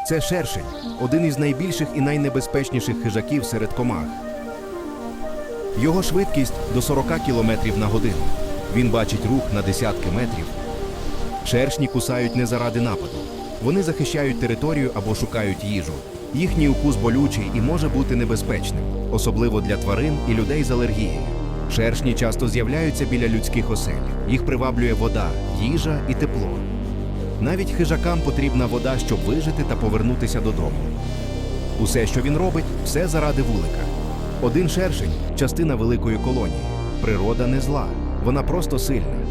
Це шершень – один із найбільших і найнебезпечніших хижаків серед комах. Його швидкість – до 40 км на годину. Він бачить рух на десятки метрів. Шершні кусають не заради нападу. Вони захищають територію або шукають їжу. Їхній укус болючий і може бути небезпечним, особливо для тварин і людей з алергією. Шершні часто з'являються біля людських осель. Їх приваблює вода, їжа і тепло. Навіть хижакам потрібна вода, щоб вижити та повернутися додому. Усе, що він робить, все заради вулика. Один шершень – частина великої колонії. Природа не зла, вона просто сильна.